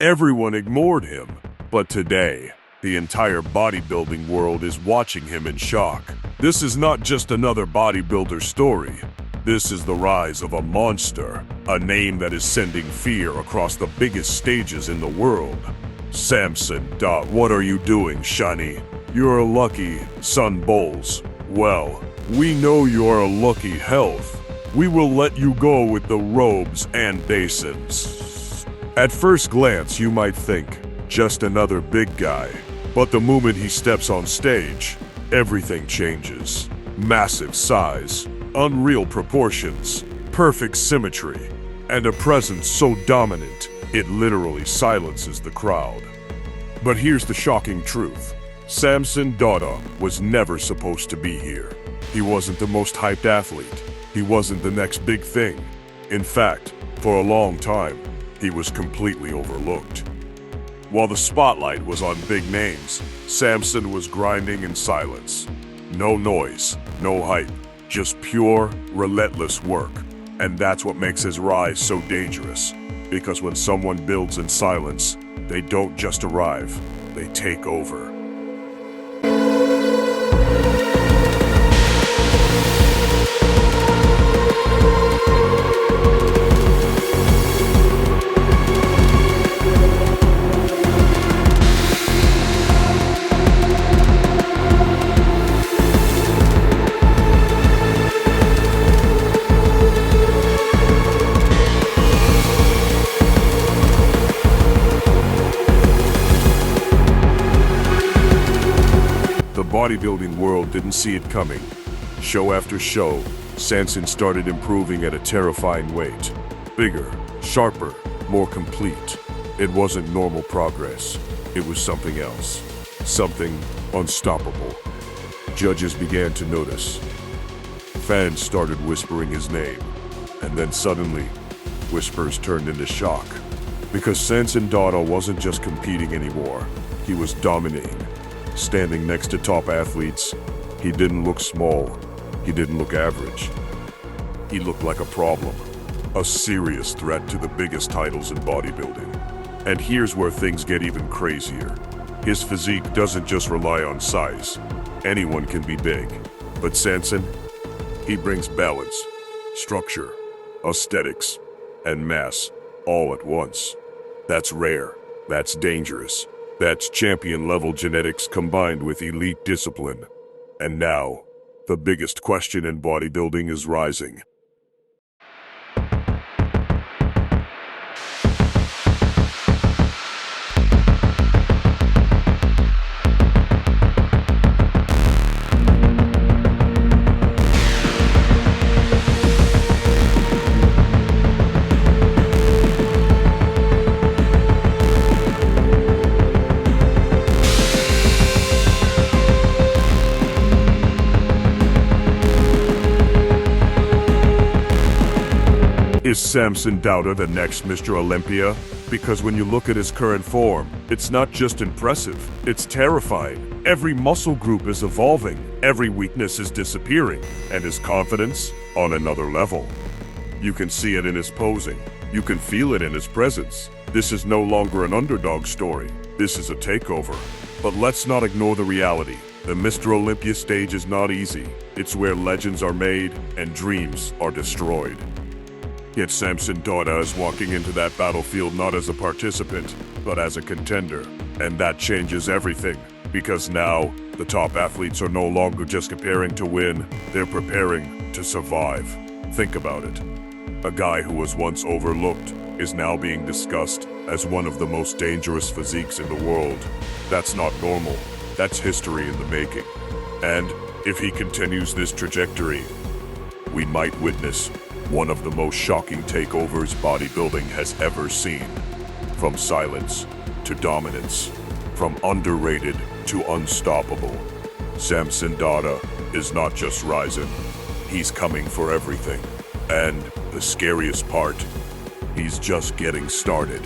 Everyone ignored him. But today, the entire bodybuilding world is watching him in shock. This is not just another bodybuilder story. This is the rise of a monster, a name that is sending fear across the biggest stages in the world. Samson Dauda. What are you doing, Shani? You're lucky, son Bowles. Well, we know you're a lucky health. We will let you go with the robes and basins. At first glance, you might think, just another big guy. But the moment he steps on stage, everything changes. Massive size, unreal proportions, perfect symmetry, and a presence so dominant, it literally silences the crowd. But here's the shocking truth. Samson Dauda was never supposed to be here. He wasn't the most hyped athlete. He wasn't the next big thing. In fact, for a long time, he was completely overlooked. While the spotlight was on big names, Samson was grinding in silence. No noise, no hype, just pure, relentless work. And that's what makes his rise so dangerous. Because when someone builds in silence, they don't just arrive, they take over. The bodybuilding world didn't see it coming. Show after show, Samson started improving at a terrifying rate. Bigger, sharper, more complete. It wasn't normal progress. It was something else. Something unstoppable. Judges began to notice. Fans started whispering his name. And then suddenly, whispers turned into shock. Because Samson Dauda wasn't just competing anymore. He was dominating. Standing next to top athletes, he didn't look small. He didn't look average. He looked like a problem, a serious threat to the biggest titles in bodybuilding. And here's where things get even crazier. His physique doesn't just rely on size. Anyone can be big. But Samson, he brings balance, structure, aesthetics, and mass all at once. That's rare. That's dangerous. That's champion-level genetics combined with elite discipline. And now, the biggest question in bodybuilding is rising. Is Samson Dauda the next Mr. Olympia? Because when you look at his current form, it's not just impressive, it's terrifying. Every muscle group is evolving, every weakness is disappearing, and his confidence on another level. You can see it in his posing, you can feel it in his presence. This is no longer an underdog story, this is a takeover. But let's not ignore the reality. The Mr. Olympia stage is not easy. It's where legends are made and dreams are destroyed. Yet Samson Dauda is walking into that battlefield not as a participant, but as a contender. And that changes everything, because now, the top athletes are no longer just preparing to win, they're preparing to survive. Think about it. A guy who was once overlooked is now being discussed as one of the most dangerous physiques in the world. That's not normal. That's history in the making. And if he continues this trajectory, we might witness one of the most shocking takeovers bodybuilding has ever seen. From silence to dominance, from underrated to unstoppable. Samson Dauda is not just rising, he's coming for everything. And the scariest part, he's just getting started.